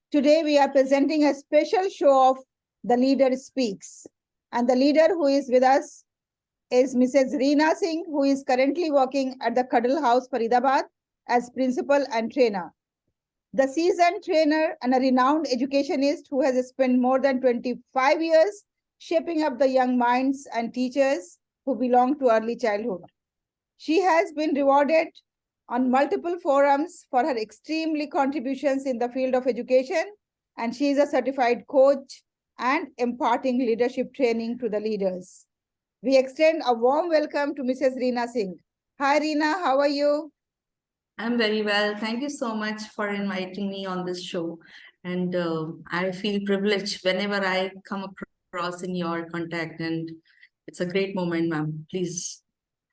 Today we are presenting a special show of The Leader Speaks. And the leader who is with us is Mrs. Reena Singh, who is currently working at the Cuddle House, Faridabad as principal and trainer. The seasoned trainer and a renowned educationist who has spent more than 25 years shaping up the young minds and teachers who belong to early childhood. She has been rewarded on multiple forums for her extremely contributions in the field of education, and she is a certified coach and imparting leadership training to the leaders. We extend a warm welcome to Mrs. Reena Singh. Hi, Reena, how are you? I'm very well. Thank you so much for inviting me on this show. And I feel privileged whenever I come across in your contact. And it's a great moment, ma'am. Please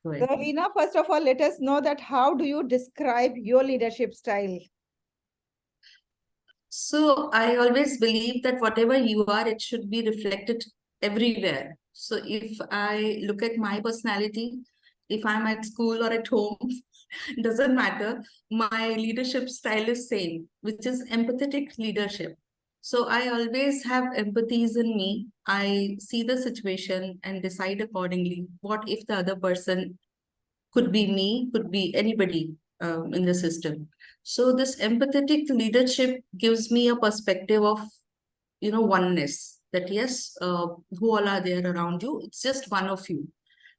go So, ahead. Reena, first of all, let us know that how do you describe your leadership style? So I always believe that whatever you are, it should be reflected everywhere. So if I look at my personality, if I'm at school or at home, doesn't matter. My leadership style is same, which is empathetic leadership. So I always have empathies in me. I see the situation and decide accordingly. What if the other person could be me, could be anybody in the system. So this empathetic leadership gives me a perspective of, oneness, that yes, who all are there around you, it's just one of you.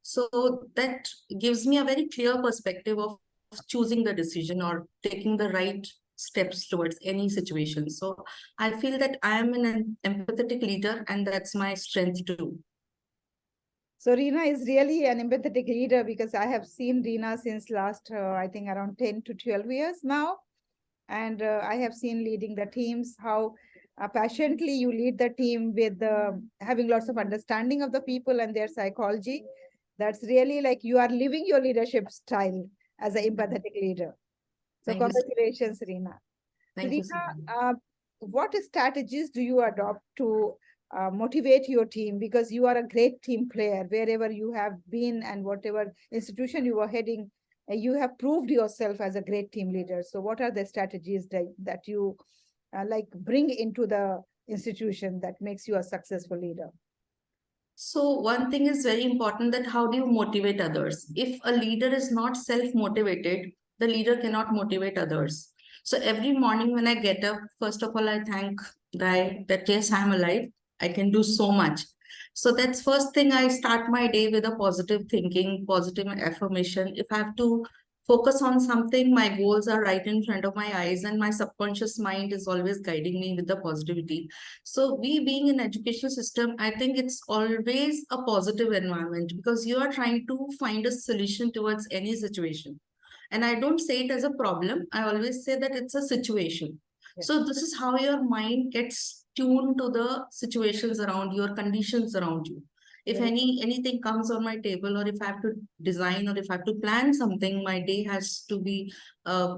So that gives me a very clear perspective of choosing the decision or taking the right steps towards any situation. So I feel that I am an empathetic leader, and that's my strength too. So Reena is really an empathetic leader because I have seen Reena since last, I think around 10 to 12 years now. And I have seen leading the teams, how passionately you lead the team with having lots of understanding of the people and their psychology. That's really like you are living your leadership style as an empathetic leader. So Thank you. congratulations, Reena. So Thank you so much. Reena, what strategies do you adopt to motivate your team? Because you are a great team player wherever you have been and whatever institution you were heading, you have proved yourself as a great team leader. So what are the strategies that you like bring into the institution that makes you a successful leader? So one thing is very important, that how do you motivate others? If a leader is not self-motivated, the leader cannot motivate others. So every morning when I get up, first of all, I thank God that yes, I'm alive. I can do so much. So that's first thing. I start my day with a positive thinking, positive affirmation. If I have to focus on something, my goals are right in front of my eyes, and my subconscious mind is always guiding me with the positivity. So we being in education system, I think it's always a positive environment, because you are trying to find a solution towards any situation. And I don't say it as a problem. I always say that it's a situation. Yes. So this is how your mind gets tuned to the situations around you, or conditions around you. If Yes. anything comes on my table, or if I have to design, or if I have to plan something, my day has to be a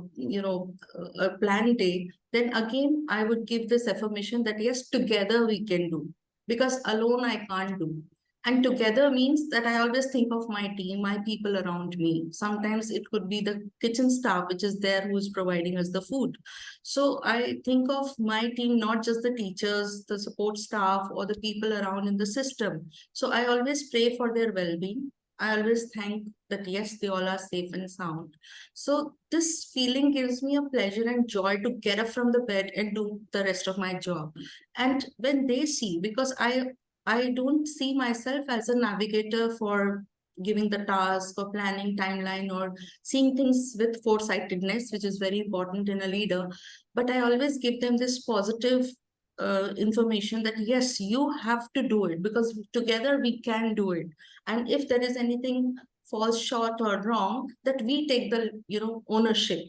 planned day. Then again, I would give this affirmation that yes, together we can do, because alone I can't do. And together means that I always think of my team, my people around me. Sometimes it could be the kitchen staff, which is there, who is providing us the food. So I think of my team, not just the teachers, the support staff, or the people around in the system. So I always pray for their well-being. I always thank that yes, they all are safe and sound. So this feeling gives me a pleasure and joy to get up from the bed and do the rest of my job. And when they see, because I don't see myself as a navigator for giving the task or planning timeline or seeing things with foresightedness, which is very important in a leader. But I always give them this positive information that yes, you have to do it, because together we can do it. And if there is anything falls short or wrong, that we take the ownership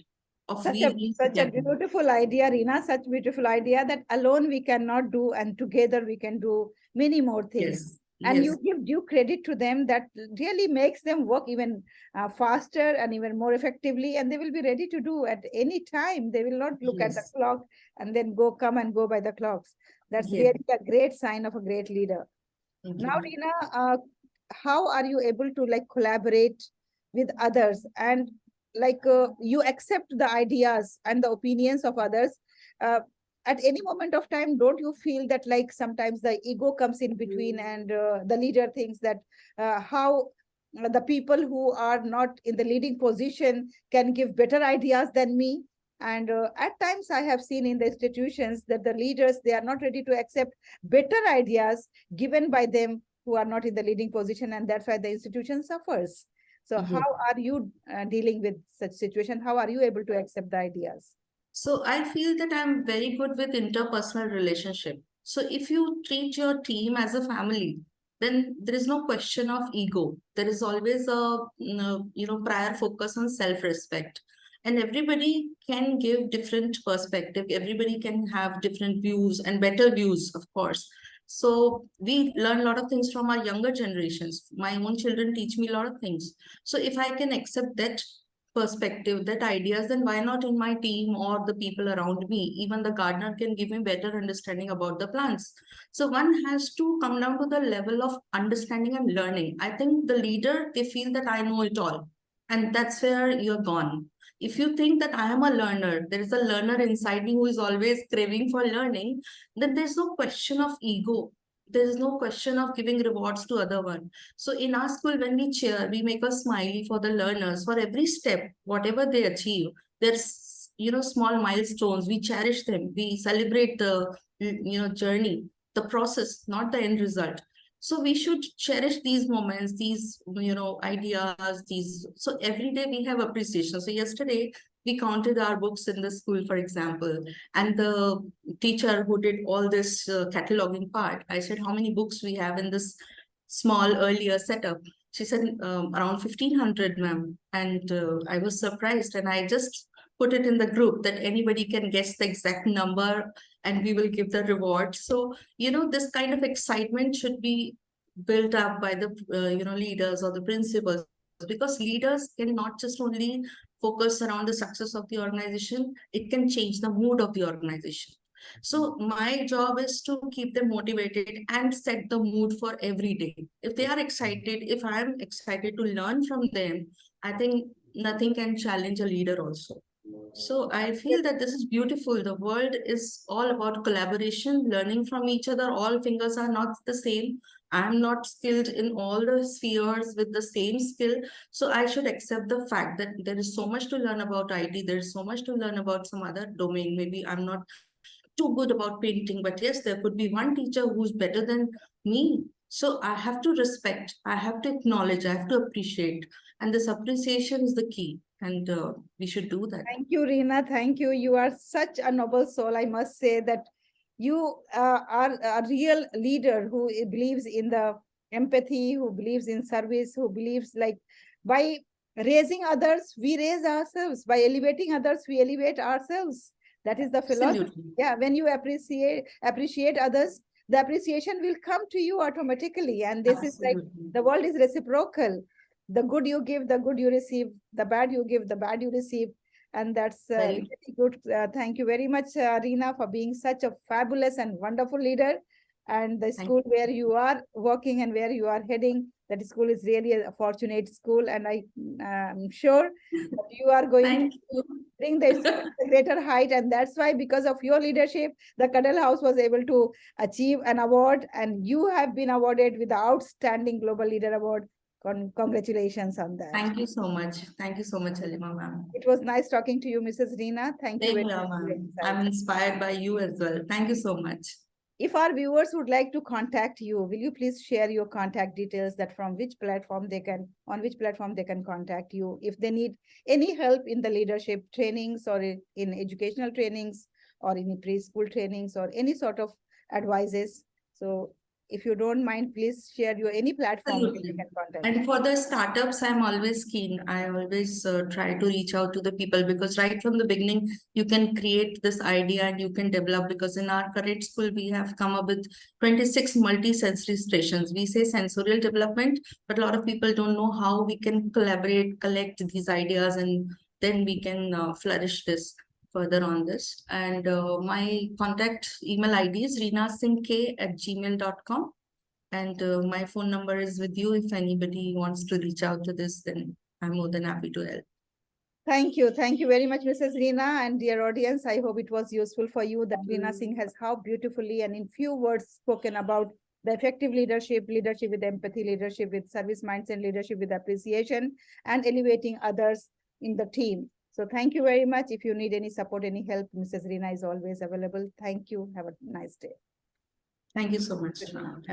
of Such a we such a together. beautiful idea, Reena. Such beautiful idea that alone we cannot do, and together we can do many more things. Yes, And you yes, give due credit to them that really makes them work even faster and even more effectively, and they will be ready to do at any time. They will not look at the yes, clock and then come and go by the clocks. That's yes. really a great sign of a great leader. Thank Now, you. Reena, how are you able to like collaborate with others and like you accept the ideas and the opinions of others? Uh, at any moment of time, don't you feel that like sometimes the ego comes in between and the leader thinks that how the people who are not in the leading position can give better ideas than me? And at times I have seen in the institutions that the leaders, they are not ready to accept better ideas given by them who are not in the leading position, and that's why the institution suffers. So how Yes. are you dealing with such situation? How are you able to accept the ideas? So I feel that I'm very good with interpersonal relationship. So if you treat your team as a family, then there is no question of ego. There is always a prior focus on self-respect. And everybody can give different perspective. Everybody can have different views and better views, of course. So we learn a lot of things from our younger generations. My own children teach me a lot of things. So if I can accept that perspective, that ideas, then why not in my team or the people around me? Even the gardener can give me better understanding about the plants. So one has to come down to the level of understanding and learning. I think the leader, they feel that I know it all. And that's where you're gone. If you think that I am a learner, there is a learner inside me who is always craving for learning, then there's no question of ego. There is no question of giving rewards to other one. So in our school, when we cheer, we make a smiley for the learners for every step, whatever they achieve. There's, small milestones. We cherish them. We celebrate the, journey, the process, not the end result. So we should cherish these moments, these, ideas, these. So every day we have appreciation. So yesterday we counted our books in the school, for example, and the teacher who did all this cataloging part, I said, how many books we have in this small earlier setup? She said, around 1500, ma'am. And I was surprised, and I just put it in the group that anybody can guess the exact number and we will give the reward. So, this kind of excitement should be built up by the, leaders or the principals, because leaders can not just only focus around the success of the organization, it can change the mood of the organization. So my job is to keep them motivated and set the mood for every day. If they are excited, if I'm excited to learn from them, I think nothing can challenge a leader also. So I feel that this is beautiful. The world is all about collaboration, learning from each other. All fingers are not the same. I'm not skilled in all the spheres with the same skill. So I should accept the fact that there is so much to learn about IT. There's so much to learn about some other domain. Maybe I'm not too good about painting, but yes, there could be one teacher who's better than me. So I have to respect, I have to acknowledge, I have to appreciate. And this appreciation is the key. And we should do that. Thank you, Reena. Thank you. You are such a noble soul. I must say that you are a real leader who believes in the empathy, who believes in service, who believes like by raising others, we raise ourselves. By elevating others, we elevate ourselves. That is the philosophy. Absolutely. Yeah, when you appreciate others, the appreciation will come to you automatically. And this is like Absolutely. the world is reciprocal. The good you give, the good you receive. The bad you give, the bad you receive. And that's Very really good. Thank you very much, Reena, for being such a fabulous and wonderful leader. And the thank school where you are working and where you are heading, that school is really a fortunate school. And I'm sure that you are going thank to you. bring the school to a greater height. And that's why, because of your leadership, the Cuddle House was able to achieve an award. And you have been awarded with the Outstanding Global Leader Award. Congratulations on that. Thank you so much. Thank you so much, Haleema ma'am. It was nice talking to you, Mrs. Reena. Thank you Same very here, much for your ma'am. I'm insights. inspired by you as well. Thank you so much. If our viewers would like to contact you, will you please share your contact details, that from which platform they can, on which platform they can contact you if they need any help in the leadership trainings or in educational trainings or in preschool trainings or any sort of advices. So if you don't mind, please share your any platform where they Absolutely. can contact you. And for the startups, I'm always keen. I always try to reach out to the people, because right from the beginning, you can create this idea and you can develop. Because in our current school, we have come up with 26 multi-sensory stations. We say sensorial development, but a lot of people don't know how we can collaborate, collect these ideas, and then we can flourish this further on this. And my contact email ID is reenasinghk@gmail.com. And my phone number is with you. If anybody wants to reach out to this, then I'm more than happy to help. Thank you. Thank you very much, Mrs. Reena, and dear audience. I hope it was useful for you that Reena Singh has how beautifully and in few words spoken about the effective leadership, leadership with empathy, leadership with service mindset, leadership with appreciation, and elevating others in the team. So thank you very much. If you need any support, any help, Mrs. Reena is always available. Thank you. Have a nice day. Thank you so much, ma'am.